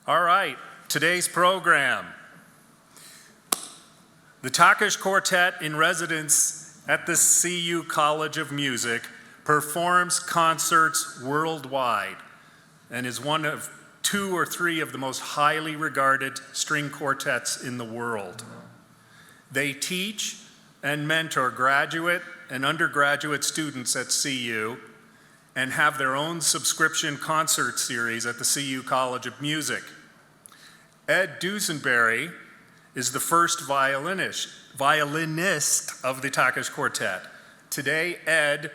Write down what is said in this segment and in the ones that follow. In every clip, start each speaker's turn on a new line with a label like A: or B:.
A: All right, today's program. The Takish Quartet in residence at the CU College of Music performs concerts worldwide and is one of 2 or 3 of the most highly regarded string quartets in the world. They teach and mentor graduate and undergraduate students at CU and have their own subscription concert series at the CU College of Music. Ed Dusinberre is the first violinist of the Takish Quartet. Today, Ed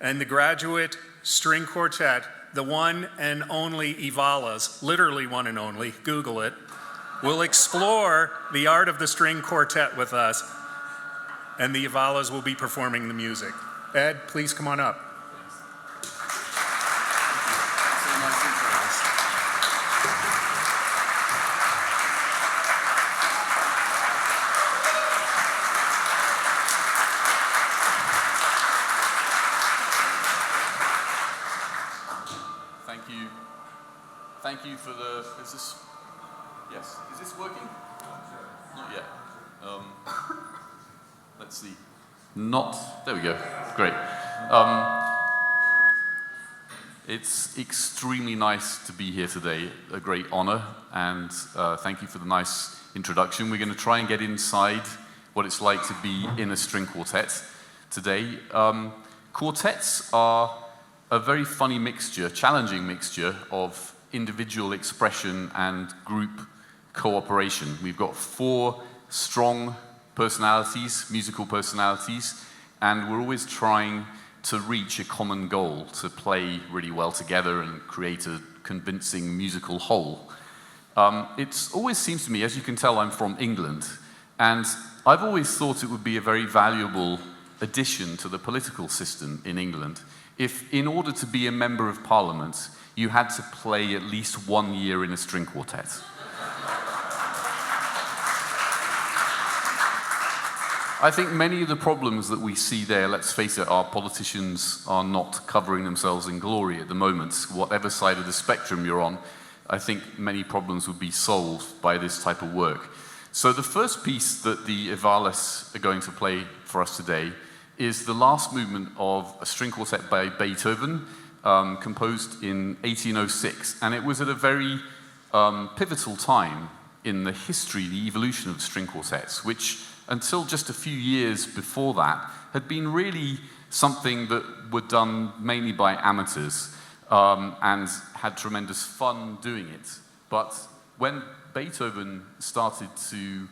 A: and the graduate string quartet, the one and only Ivalas, literally one and only, Google it, will explore the art of the string quartet with us, and the Ivalas will be performing the music. Ed, please come on up.
B: Thank you for the, is this working? Not yet. Let's see. There we go, great. It's extremely nice to be here today, a great honor, and thank you for the nice introduction. We're going to try and get inside what it's like to be in a string quartet today. Quartets are a very funny mixture, challenging mixture of individual expression and group cooperation. We've got 4 strong personalities, musical personalities, and we're always trying to reach a common goal, to play really well together and create a convincing musical whole. It always seems to me, as you can tell, I'm from England, and I've always thought it would be a very valuable addition to the political system in England if, in order to be a member of Parliament, you had to play at least 1 year in a string quartet. I think many of the problems that we see there, let's face it, our politicians are not covering themselves in glory at the moment. Whatever side of the spectrum you're on, I think many problems would be solved by this type of work. So the first piece that the Ivalas are going to play for us today is the last movement of a string quartet by Beethoven, composed in 1806, and it was at a very pivotal time in the history, the evolution of string quartets, which until just a few years before that had been really something that were done mainly by amateurs and had tremendous fun doing it. But when Beethoven started to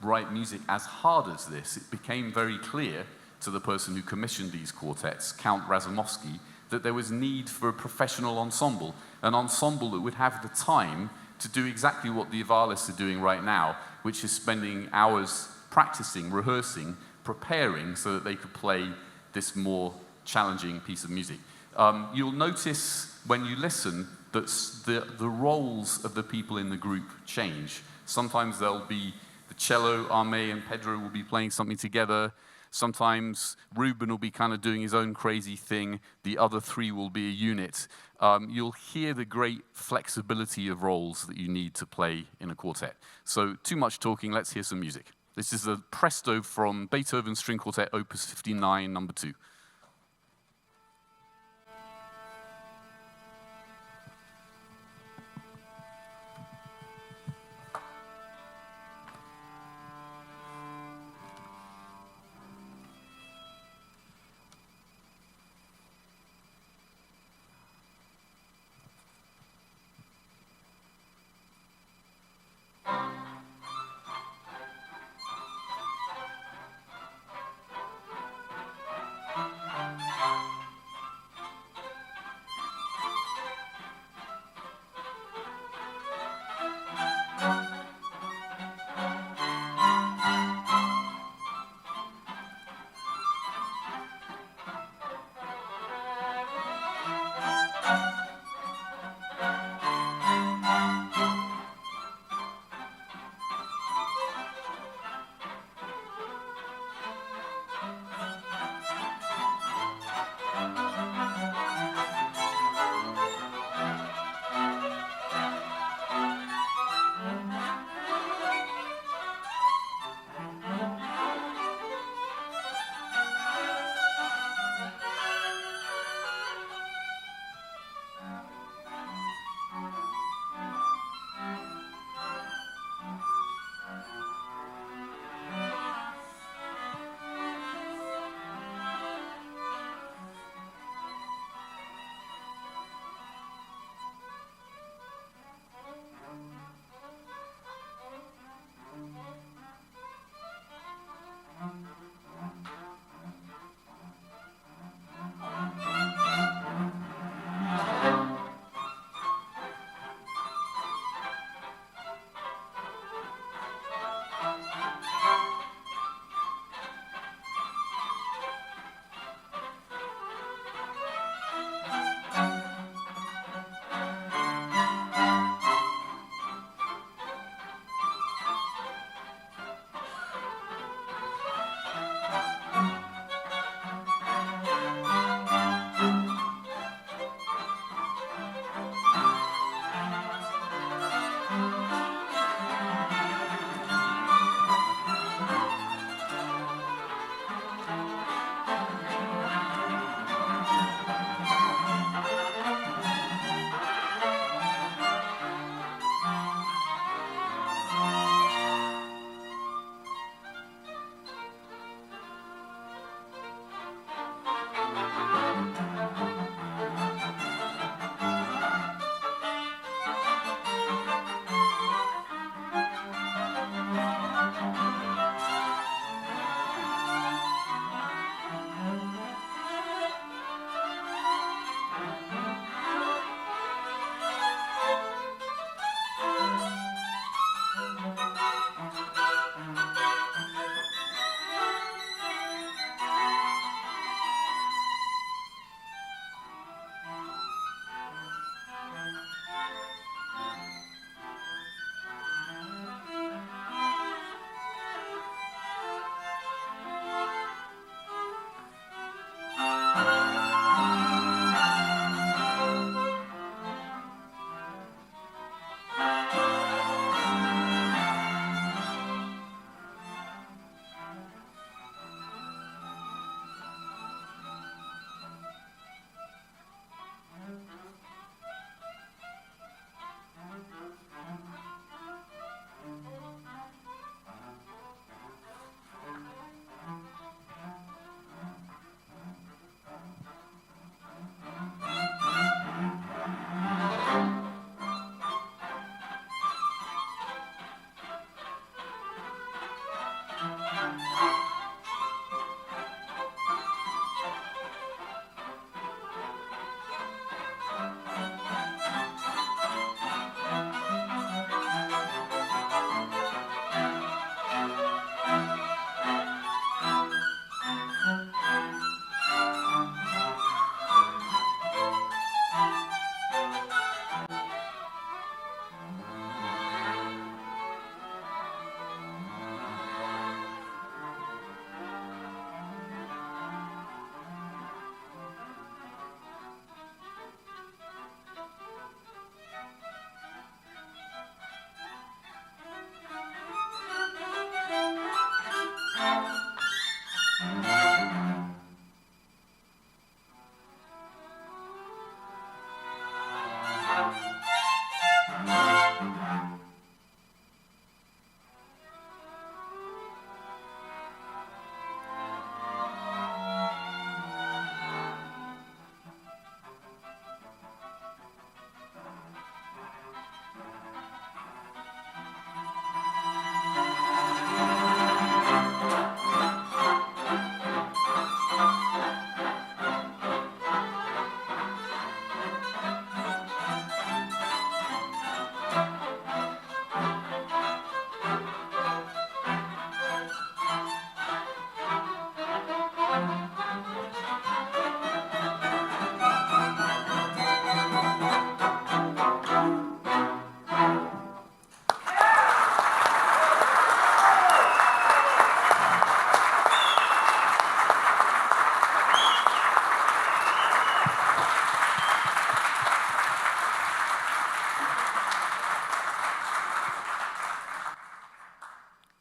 B: write music as hard as this, it became very clear to the person who commissioned these quartets, Count Razumovsky, that there was need for a professional ensemble, an ensemble that would have the time to do exactly what the Ivalas are doing right now, which is spending hours practicing, rehearsing, preparing so that they could play this more challenging piece of music. You'll notice when you listen that the roles of the people in the group change. Sometimes there'll be the cello, Armé and Pedro will be playing something together. Sometimes Ruben will be kind of doing his own crazy thing. The other 3 will be a unit. You'll hear the great flexibility of roles that you need to play in a quartet. So too much talking, let's hear some music. This is a presto from Beethoven String Quartet, Opus 59, number 2.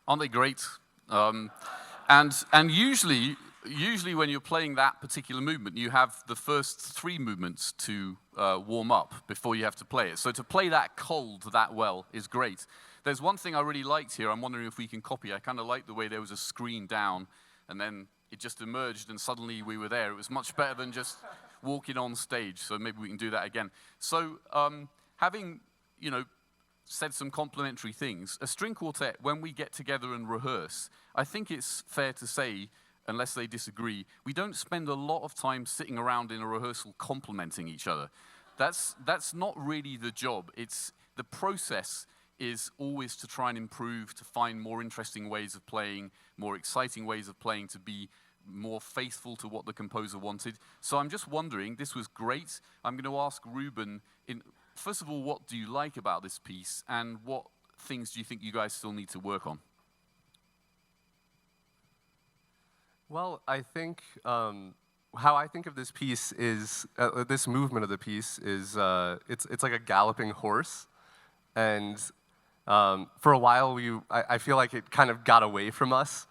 B: Aren't they great? And usually when you're playing that particular movement, you have the first 3 movements to warm up before you have to play it. So to play that cold that well is great. There's one thing I really liked here. I'm wondering if we can copy. I kind of like the way there was a screen down, and then it just emerged, and suddenly we were there. It was much better than just walking on stage. So maybe we can do that again. So having, said some complimentary things, a string quartet, when we get together and rehearse, I think it's fair to say, unless they disagree, we don't spend a lot of time sitting around in a rehearsal complimenting each other. That's not really the job. It's the process is always to try and improve, to find more interesting ways of playing, more exciting ways of playing, to be more faithful to what the composer wanted. So I'm just wondering, this was great. I'm going to ask Ruben, first of all, what do you like about this piece, and what things do you think you guys still need to work on?
C: Well, I think how I think of this piece is, this movement of the piece is, it's like a galloping horse. And for a while, I feel like it kind of got away from us.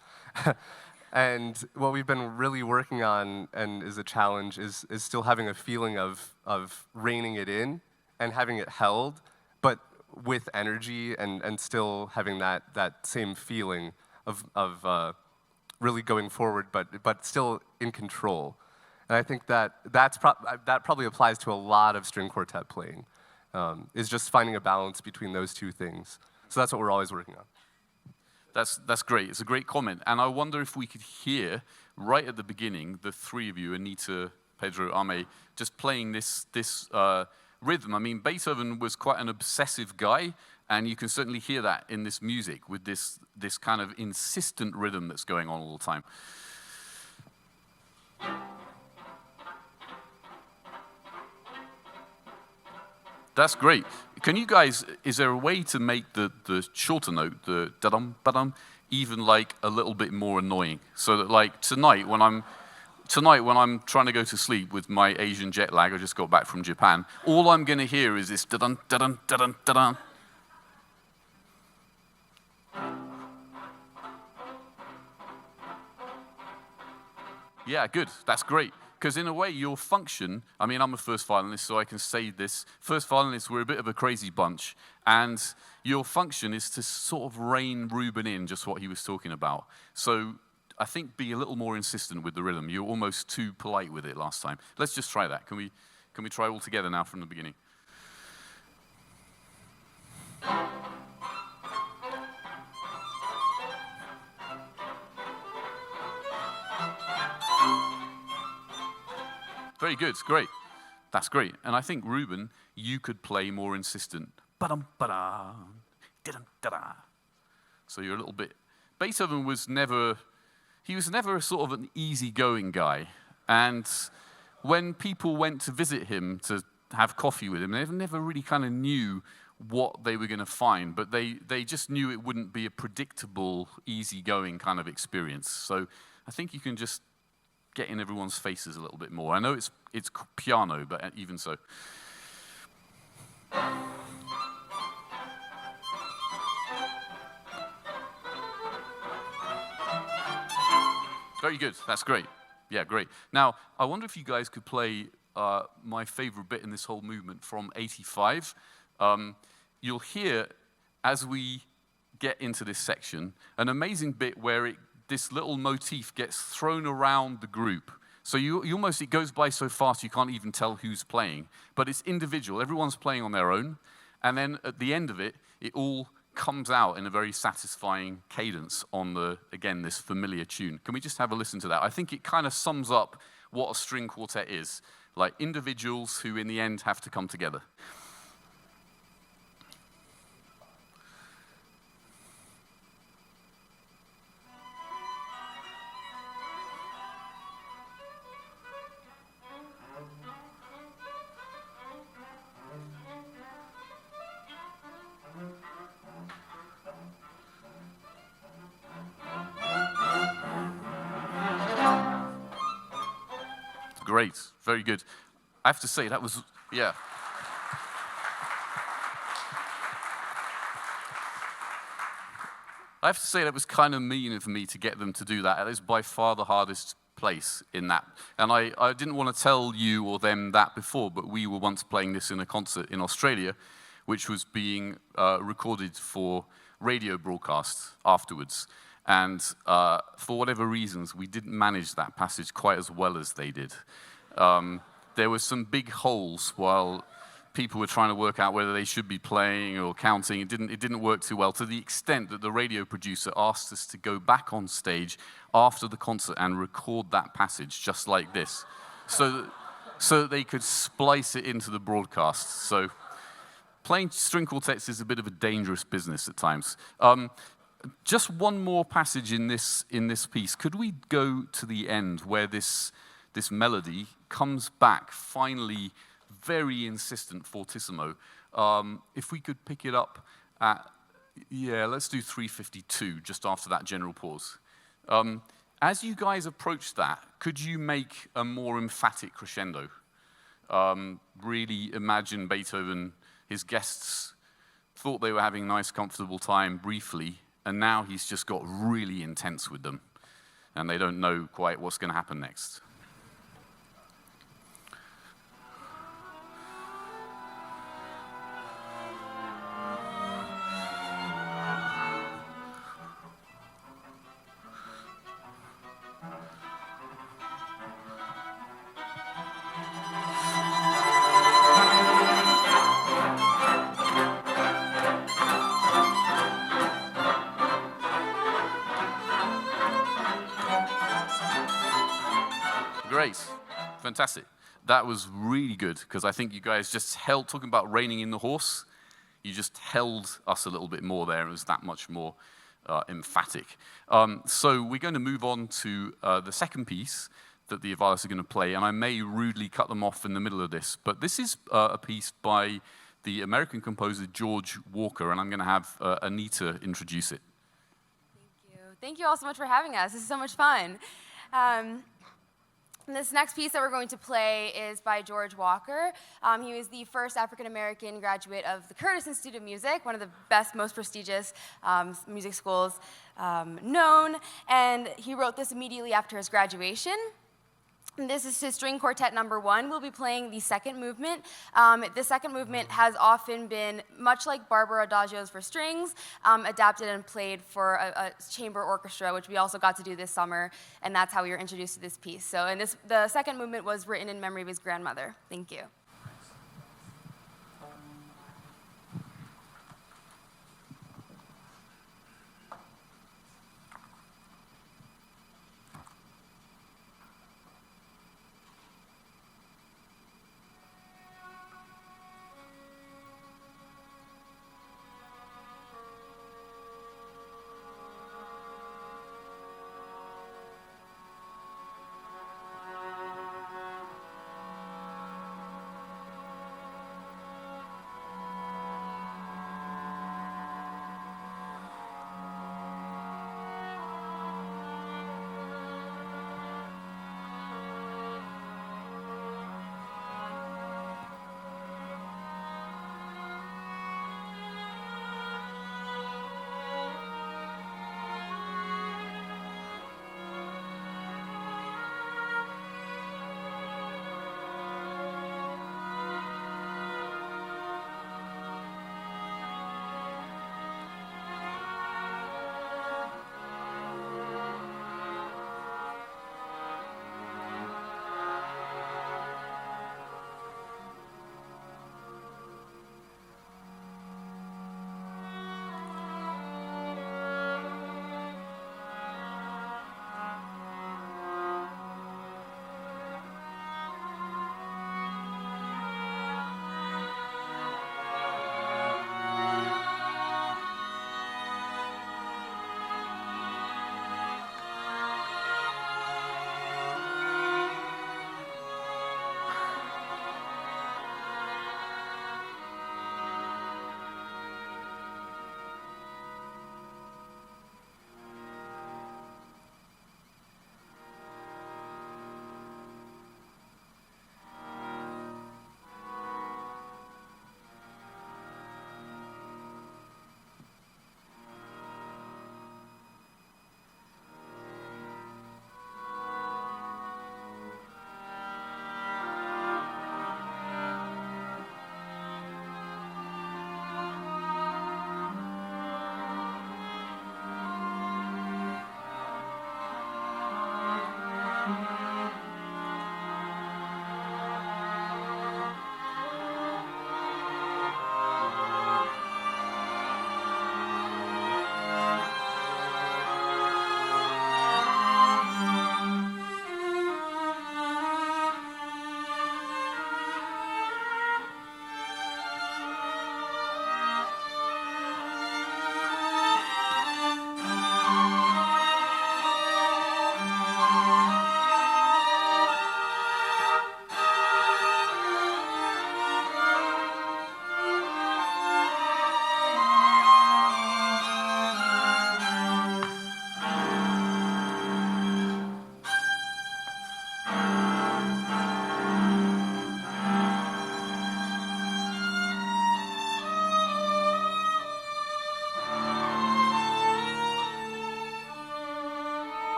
C: And what we've been really working on, and is a challenge, is still having a feeling of reining it in and having it held, but with energy, and still having that same feeling of really going forward, but still in control. And I think that probably applies to a lot of string quartet playing, is just finding a balance between those two things. So that's what we're always working on.
B: That's great. It's a great comment. And I wonder if we could hear, right at the beginning, the 3 of you, Anita, Pedro, Ame, just playing this rhythm. I mean, Beethoven was quite an obsessive guy, and you can certainly hear that in this music with this kind of insistent rhythm that's going on all the time. That's great. Can you guys, is there a way to make the shorter note, the da-dum, ba-dum, even like a little bit more annoying? So that like tonight when I'm trying to go to sleep with my Asian jet lag, I just got back from Japan, all I'm going to hear is this da-dum, da-dum, da-dum, da-dum. Yeah, good. That's great. Because in a way, your function, I mean, I'm a first violinist, so I can say this. First violinists, we're a bit of a crazy bunch. And your function is to sort of rein Ruben in, just what he was talking about. So I think be a little more insistent with the rhythm. You're almost too polite with it last time. Let's just try that. Can we try all together now from the beginning? Very good, great. That's great. And I think, Ruben, you could play more insistent. Ba-dum, ba-da, da-dum, da-da. So you're a little bit... Beethoven was never... He was never a sort of an easygoing guy. And when people went to visit him to have coffee with him, they never really kind of knew what they were going to find, but they just knew it wouldn't be a predictable, easygoing kind of experience. So I think you can just get in everyone's faces a little bit more. I know it's piano, but even so. Very good. That's great. Yeah, great. Now, I wonder if you guys could play my favorite bit in this whole movement from 85. You'll hear, as we get into this section, an amazing bit where this little motif gets thrown around the group. So you almost, it goes by so fast you can't even tell who's playing. But it's individual. Everyone's playing on their own. And then at the end of it, it all comes out in a very satisfying cadence on again, this familiar tune. Can we just have a listen to that? I think it kind of sums up what a string quartet is. Like individuals who in the end have to come together. Great, very good. I have to say, that was, yeah. I have to say that was kind of mean of me to get them to do that. It is by far the hardest place in that. And I didn't want to tell you or them that before, but we were once playing this in a concert in Australia, which was being recorded for radio broadcast afterwards. And for whatever reasons, we didn't manage that passage quite as well as they did. There were some big holes while people were trying to work out whether they should be playing or counting. It didn't work too well, to the extent that the radio producer asked us to go back on stage after the concert and record that passage just like this, so that they could splice it into the broadcast. So playing string quartets is a bit of a dangerous business at times. Just one more passage in this piece. Could we go to the end where this melody comes back finally, very insistent fortissimo? If we could pick it up at, let's do 352, just after that general pause. As you guys approach that, could you make a more emphatic crescendo? Really imagine Beethoven, his guests thought they were having a nice, comfortable time briefly, and now he's just got really intense with them, and they don't know quite what's going to happen next. Great, fantastic. That was really good, because I think you guys just held, talking about reining in the horse, you just held us a little bit more there. It was that much more emphatic. So we're going to move on to the second piece that the Avalis are going to play, and I may rudely cut them off in the middle of this, but this is a piece by the American composer George Walker, and I'm going to have Anita introduce it.
D: Thank you. Thank you all so much for having us. This is so much fun. This next piece that we're going to play is by George Walker. He was the first African-American graduate of the Curtis Institute of Music, one of the best, most prestigious music schools known. And he wrote this immediately after his graduation. And this is his string quartet number 1. We'll be playing the second movement. The second movement has often been, much like Barber adagios for strings, adapted and played for a chamber orchestra, which we also got to do this summer, and that's how we were introduced to this piece. So, and the second movement was written in memory of his grandmother. Thank you.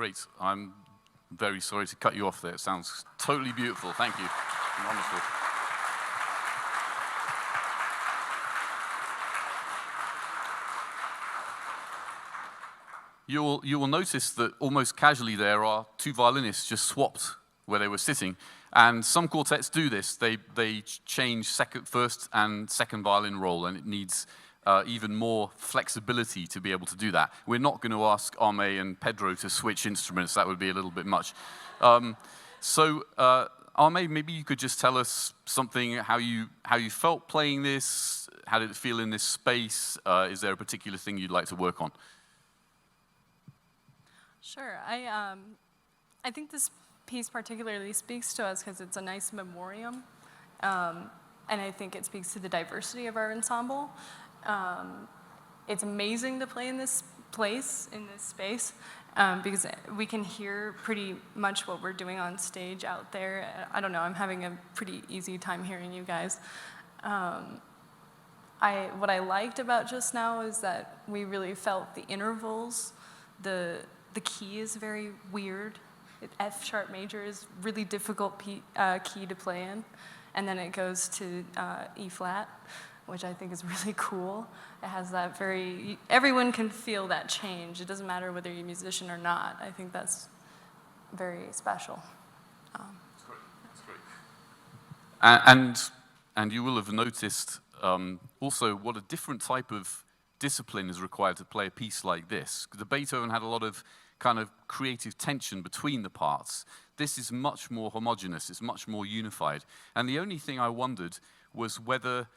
B: Great. I'm very sorry to cut you off there. It sounds totally beautiful. Thank you. Wonderful. You will notice that almost casually there are two violinists just swapped where they were sitting. And some quartets do this. They change first and second violin role, and it needs even more flexibility to be able to do that. We're not going to ask Arme and Pedro to switch instruments. That would be a little bit much. Arme, maybe you could just tell us something, how you felt playing this. How did it feel in this space? Is there a particular thing you'd like to work on?
E: Sure. I think this piece particularly speaks to us because it's a nice memoriam, and I think it speaks to the diversity of our ensemble. It's amazing to play in this place, in this space, because we can hear pretty much what we're doing on stage out there. I don't know, I'm having a pretty easy time hearing you guys. What I liked about just now is that we really felt the intervals. The key is very weird. F sharp major is really difficult key to play in, and then it goes to E flat, which I think is really cool. It has that everyone can feel that change. It doesn't matter whether you're a musician or not. I think that's very special.
B: That's great. That's great. And you will have noticed also what a different type of discipline is required to play a piece like this. The Beethoven had a lot of kind of creative tension between the parts. This is much more homogeneous, it's much more unified. And the only thing I wondered was whether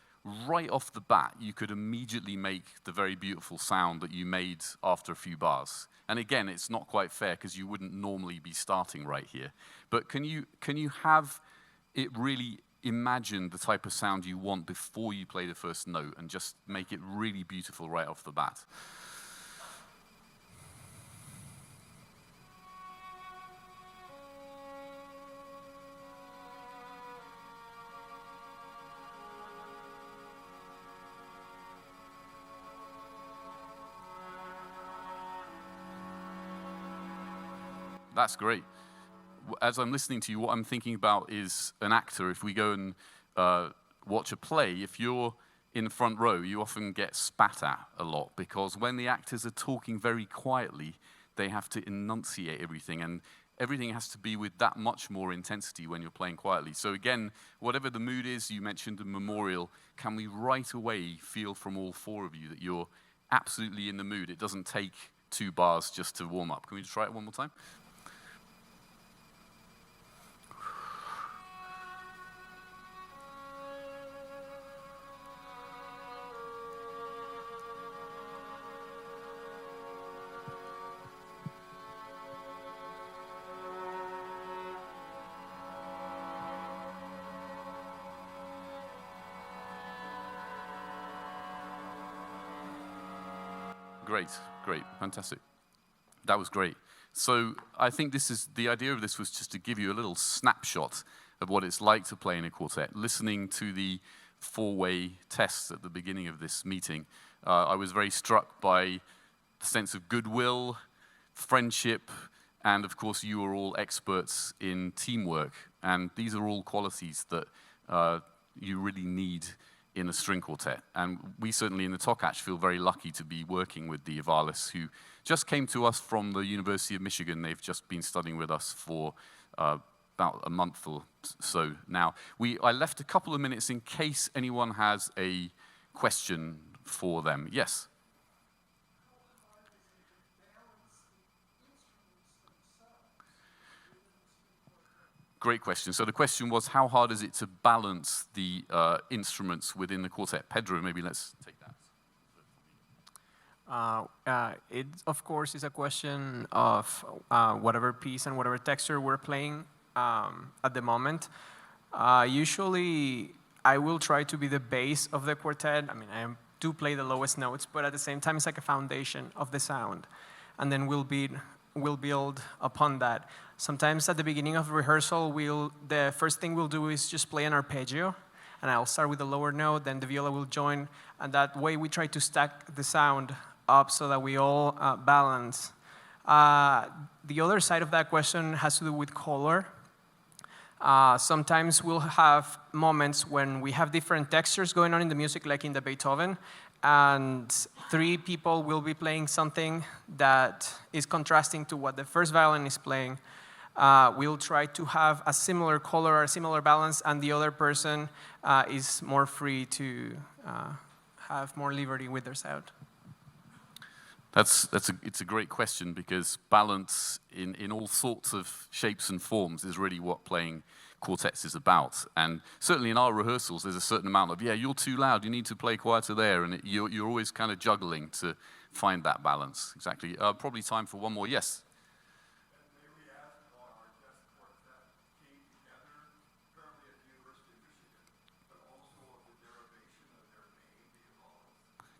B: right off the bat you could immediately make the very beautiful sound that you made after a few bars. And again, it's not quite fair because you wouldn't normally be starting right here. But can you have it really imagine the type of sound you want before you play the first note and just make it really beautiful right off the bat? That's great. As I'm listening to you, what I'm thinking about is an actor. If we go and watch a play, if you're in the front row, you often get spat at a lot because when the actors are talking very quietly, they have to enunciate everything, and everything has to be with that much more intensity when you're playing quietly. So again, whatever the mood is, you mentioned the memorial, can we right away feel from all four of you that you're absolutely in the mood? It doesn't take 2 bars just to warm up. Can we try it one more time? Great, fantastic. That was great. So I think the idea of this was just to give you a little snapshot of what it's like to play in a quartet. Listening to the 4-way tests at the beginning of this meeting, I was very struck by the sense of goodwill, friendship, and of course you are all experts in teamwork. And these are all qualities that you really need in a string quartet. And we certainly in the Tokach feel very lucky to be working with the Ivalis, who just came to us from the University of Michigan. They've just been studying with us for about a month or so now. I left a couple of minutes in case anyone has a question for them. Yes? Great question. So the question was, how hard is it to balance the instruments within the quartet? Pedro, maybe let's take that.
F: It, of course, is a question of whatever piece and whatever texture we're playing at the moment. Usually, I will try to be the base of the quartet. I mean, I do play the lowest notes, but at the same time, it's like a foundation of the sound. And then we'll build upon that. Sometimes at the beginning of rehearsal, the first thing we'll do is just play an arpeggio, and I'll start with the lower note, then the viola will join, and that way we try to stack the sound up so that we all balance The other side of that question has to do with color. Sometimes we'll have moments when we have different textures going on in the music, like in the Beethoven, and 3 people will be playing something that is contrasting to what the first violin is playing. We'll try to have a similar color or a similar balance, and the other person is more free to have more liberty with their sound.
B: It's a great question, because balance in all sorts of shapes and forms is really what playing quartets is about. And certainly in our rehearsals, there's a certain amount of, yeah, you're too loud, you need to play quieter there, and you're always kind of juggling to find that balance. Exactly. Probably time for one more. Yes?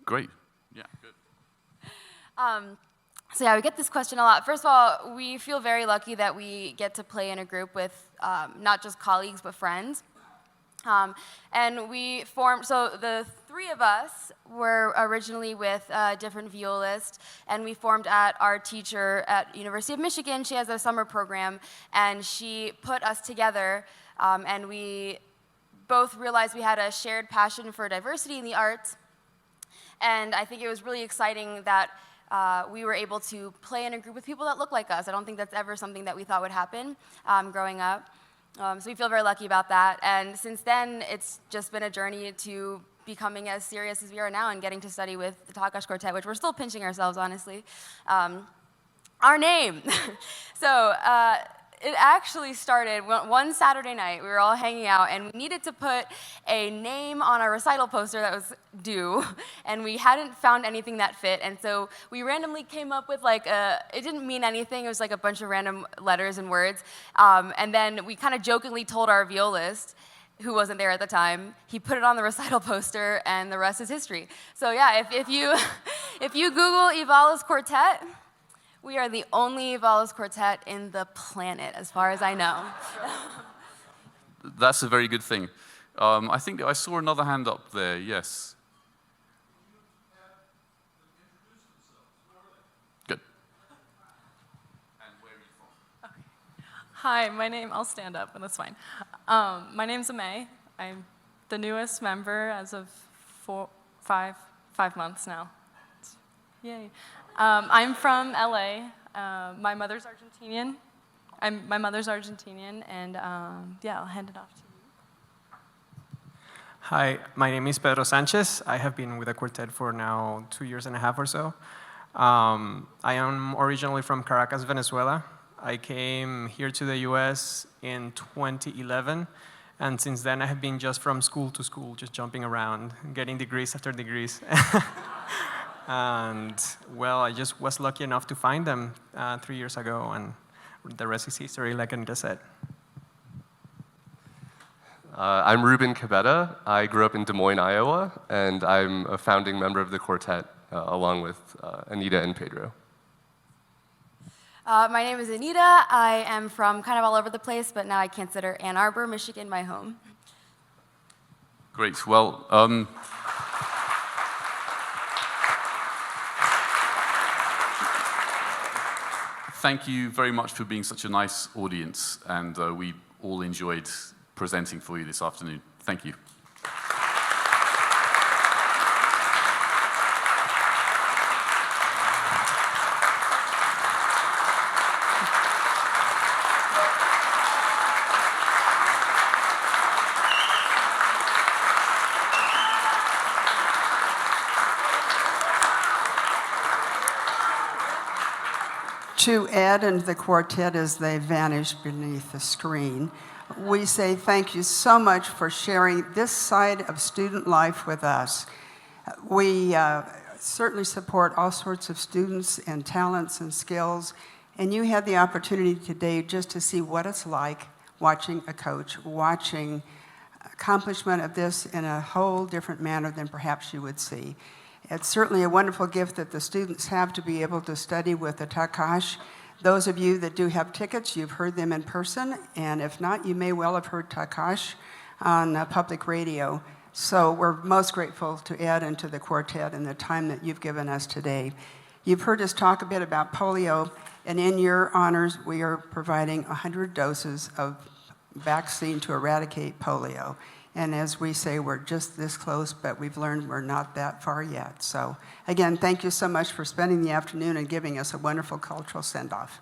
B: Great. Yeah, good.
D: So yeah, we get this question a lot. First of all, we feel very lucky that we get to play in a group with not just colleagues, but friends. And we formed, so the 3 of us were originally with a different violist, and we formed at our teacher at University of Michigan. She has a summer program, and she put us together, and we both realized we had a shared passion for diversity in the arts. And I think it was really exciting that we were able to play in a group with people that look like us. I don't think that's ever something that we thought would happen growing up. So we feel very lucky about that. And since then, it's just been a journey to becoming as serious as we are now and getting to study with the Takash Quartet, which we're still pinching ourselves, honestly. Our name. So it actually started one Saturday night. We were all hanging out, and we needed to put a name on our recital poster that was due, and we hadn't found anything that fit. And so we randomly came up with it didn't mean anything. It was like a bunch of random letters and words. And then we kind of jokingly told our violist, who wasn't there at the time. He put it on the recital poster, and the rest is history. So yeah, if you Google Ivala's Quartet, we are the only Ivala's Quartet in the planet, as far as I know.
B: That's a very good thing. I think I saw another hand up there. Yes. Good. And where are you from?
E: Okay. Hi, I'll stand up, and that's fine. My name's Amay. I'm the newest member as of 5 months now. Yay. I'm from LA. My mother's Argentinian. And yeah, I'll hand it off to you.
F: Hi, my name is Pedro Sanchez. I have been with the quartet for now 2.5 years or so. I am originally from Caracas, Venezuela. I came here to the US in 2011, and since then I have been just from school to school, just jumping around, getting degrees after degrees. And, well, I just was lucky enough to find them 3 years ago, and the rest is history, like Anita said.
C: I'm Ruben Cabetta. I grew up in Des Moines, Iowa, and I'm a founding member of the quartet, along with Anita and Pedro.
D: My name is Anita. I am from kind of all over the place, but now I consider Ann Arbor, Michigan, my home.
B: Great. Well, thank you very much for being such a nice audience, and we all enjoyed presenting for you this afternoon. Thank you.
G: To add into the quartet as they vanish beneath the screen, we say thank you so much for sharing this side of student life with us. We certainly support all sorts of students and talents and skills, and you had the opportunity today just to see what it's like watching a coach, watching accomplishment of this in a whole different manner than perhaps you would see. It's certainly a wonderful gift that the students have to be able to study with the Takash. Those of you that do have tickets, you've heard them in person, and if not, you may well have heard Takash on public radio. So we're most grateful to add into the quartet and the time that you've given us today. You've heard us talk a bit about polio, And in your honors, we are providing 100 doses of vaccine to eradicate polio. And as we say, we're just this close, but we've learned we're not that far yet. So again, thank you so much for spending the afternoon and giving us a wonderful cultural send-off.